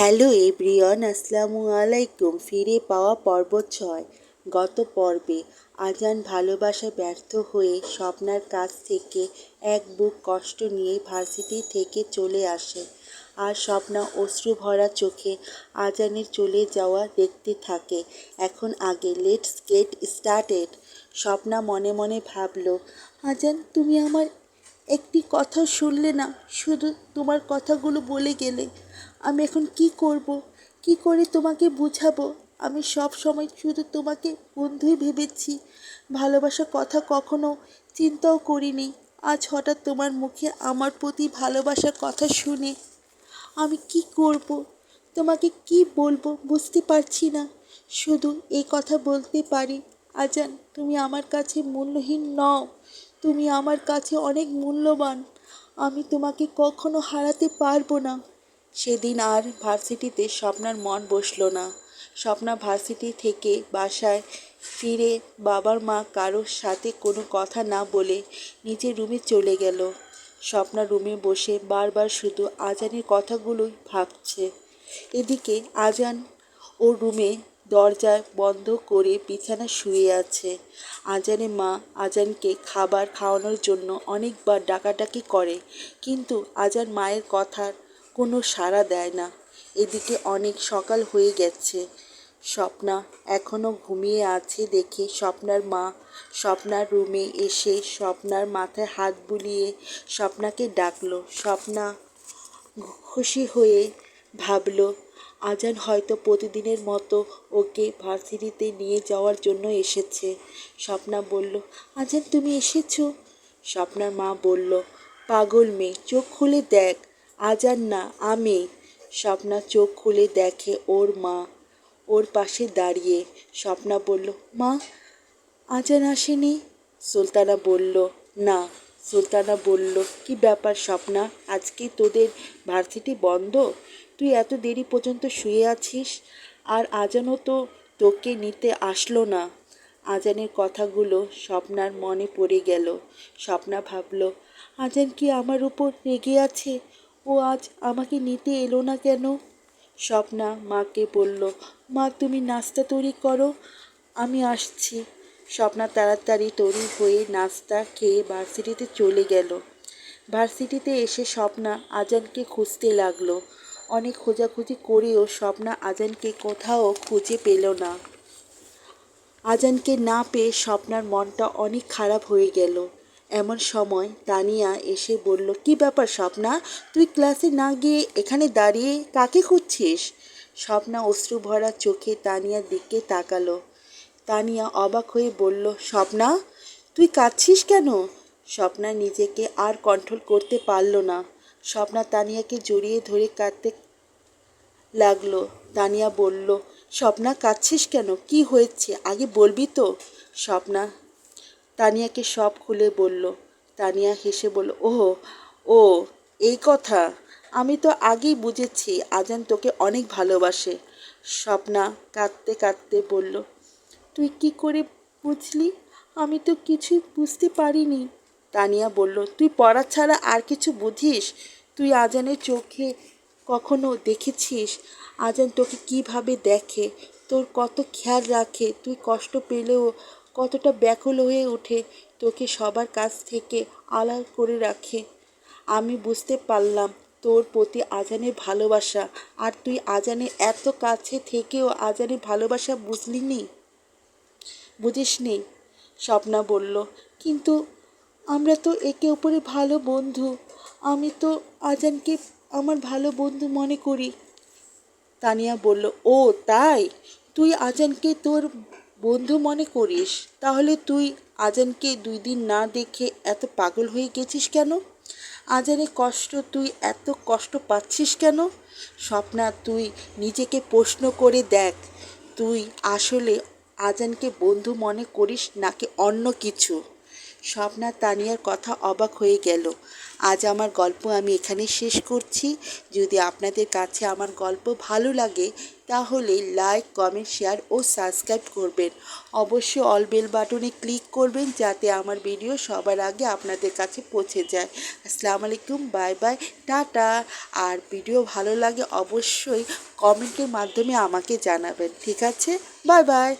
Hello everyone, আসসালামু আলাইকুম। ফিরে পাওয়া পর্ব 6। গত পর্বে আজান ভালোবাসায় ব্যর্থ হয়ে স্বপ্নার কাছ থেকে এক বুক কষ্ট নিয়ে ভার্সিটি থেকে চলে আসে, আর স্বপ্না অশ্রু ভরা চোখে আজানের চলে যাওয়া দেখতে থাকে। এখন আগে লেটস গেট স্টার্টেড। স্বপ্না মনে মনে ভাবল, আজান তুমি আমার একটি কথাও শুনলে না, শুধু তোমার কথাগুলো বলে গেলে। আমি এখন কি করব, কি করে তোমাকে বুঝাবো? আমি সব সময় শুধু তোমাকে বন্ধুই ভেবেছি, ভালোবাসার কথা কখনো চিন্তাও করিনি। আজ হঠাৎ তোমার মুখে আমার প্রতি ভালোবাসার কথা শুনে আমি কি করব, তোমাকে কি বলবো বুঝতে পারছি না। শুধু এই কথা বলতে পারি, আজান তুমি আমার কাছে মূল্যহীন নও, তুমি আমার কাছে অনেক মূল্যবান। আমি তোমাকে কখনো হারাতে পারবো না। সেদিন আর ভার্সিটিতে স্বপ্নার মন বসলো না। স্বপ্না ভার্সিটি থেকে বাসায় ফিরে বাবার মা কারোর সাথে কোনো কথা না বলে নিজের রুমে চলে গেল। স্বপ্না রুমে বসে বারবার শুধু আজানের কথাগুলোই ভাবছে। এদিকে আজান ওর রুমে দরজা বন্ধ করে বিছানায় শুয়ে আছে। আজানের মা আজানকে খাবার খাওয়ানোর জন্য অনেকবার ডাকাডাকি করে, কিন্তু আজান মায়ের কথার কোনো সাড়া দেয় না। এদিকে অনেক সকাল হয়ে গেছে। স্বপ্না এখনও ঘুমিয়ে আছে দেখে স্বপ্নার মা স্বপ্নার রুমে এসে স্বপ্নার মাথায় হাত বুলিয়ে স্বপ্নাকে ডাকলো। স্বপ্না খুশি হয়ে ভাবল, আজান হয়তো প্রতিদিনের মতো ওকে ভার্সিটিতে নিয়ে যাওয়ার জন্য এসেছে। স্বপ্না বলল, আজান তুমি এসেছো? স্বপ্নার মা বলল, পাগল মেয়ে, চোখ খুলে দেখ, আজান না আমি। স্বপ্না চোখ খুলে দেখে ওর মা ওর পাশে দাঁড়িয়ে। স্বপ্না বলল, মা আজান আসেনি? সুলতানা বলল, না। সুলতানা বলল, কি ব্যাপার স্বপ্না, আজকে তোদের ভার্সিটি বন্ধ? তুই এত দেরি পর্যন্ত শুয়ে আছিস, আর আজানও তো তোকে নিতে আসলো না। আজানের কথাগুলো স্বপ্নার মনে পড়ে গেল। স্বপ্না ভাবল, আজান কি আমার উপর রেগে আছে? ও আজ আমাকে নিতে এলো না কেন? স্বপ্না মাকে বলল, মা তুমি নাস্তা তৈরি করো, আমি আসছি। স্বপ্না তাড়াতাড়ি তৈরি হয়ে নাস্তা খেয়ে ভার্সিটিতে চলে গেল। ভার্সিটিতে এসে স্বপ্না আজানকে খুঁজতে লাগলো। অনেক খোঁজাখুঁজি করেও স্বপ্না আজানকে কোথাও খুঁজে পেল না। আজানকে না পেয়ে স্বপ্নার মনটা অনেক খারাপ হয়ে গেল। এমন সময় তানিয়া এসে বলল, কি ব্যাপার স্বপ্না, তুই ক্লাসে না গিয়ে এখানে দাঁড়িয়ে কাকে খুঁজছিস? স্বপ্না অশ্রু ভরা চোখে তানিয়ার দিকে তাকালো। তানিয়া অবাক হয়ে বলল, স্বপ্না তুই কাঁদছিস কেন? স্বপ্না নিজেকে আর কন্ট্রোল করতে পারল না। স্বপ্না তানিয়াকে জড়িয়ে ধরে কাঁদতে লাগলো। তানিয়া বলল, স্বপ্না কাঁদছিস কেন, কি হয়েছে আগে বলবি তো? স্বপ্না তানিয়াকে সব খুলে বলল। তানিয়া হেসে বলল, ওহ ও এই কথা, আমি তো আগেই বুঝেছি আজান তোকে অনেক ভালোবাসে। স্বপ্না কাঁদতে কাঁদতে বলল, তুই কি করে বুঝলি? আমি তো কিছুই বুঝতে পারিনি। তানিয়া বলল, তুই পড়া ছাড়া আর কিছু বুঝিস? তুই আজানের চোখে কখনো দেখেছিস আজান তোকে কিভাবে দেখে, তোর কত খেয়াল রাখে, তুই কষ্ট পেলেও কতটা ব্যাকুল হয়ে ওঠে, তোকে সবার কাছ থেকে আড়াল করে রাখে। আমি বুঝতে পারলাম তোর প্রতি আজানের ভালোবাসা, আর তুই আজানের এত কাছে থেকেও আজানের ভালোবাসা বুঝিসনি। স্বপ্না বলল, কিন্তু আমরা তো একে অপরে ভালো বন্ধু, আমি তো আজানকে আমার ভালো বন্ধু মনে করি। তানিয়া বলল, ও তাই, তুই আজানকে তোর বন্ধু মনে করিস? তাহলে তুই আজানকে 2 দিন না দেখে এত পাগল হয়ে গেছিস কেন? আজানের কষ্ট তুই এত কষ্ট পাচ্ছিস কেন? স্বপ্না তুই নিজেকে প্রশ্ন করে দেখ, তুই আসলে আজানকে বন্ধু মনে করিস নাকি অন্য কিছু? স্বপ্না তানিয়ার কথা অবাক হয়ে গেল। আজ আমার গল্প আমি এখানে শেষ করছি। যদি আপনাদের কাছে আমার গল্প ভালো লাগে তাহলে লাইক, কমেন্ট, শেয়ার ও সাবস্ক্রাইব করবেন। অবশ্যই অল বেল বাটনে ক্লিক করবেন যাতে আমার ভিডিও সবার আগে আপনাদের কাছে পৌঁছে যায়। আসসালামু আলাইকুম, বাই বাই, টাটা। আর ভিডিও ভালো লাগে অবশ্যই কমেন্টের মাধ্যমে আমাকে জানাবেন। ঠিক আছে, বাই বাই।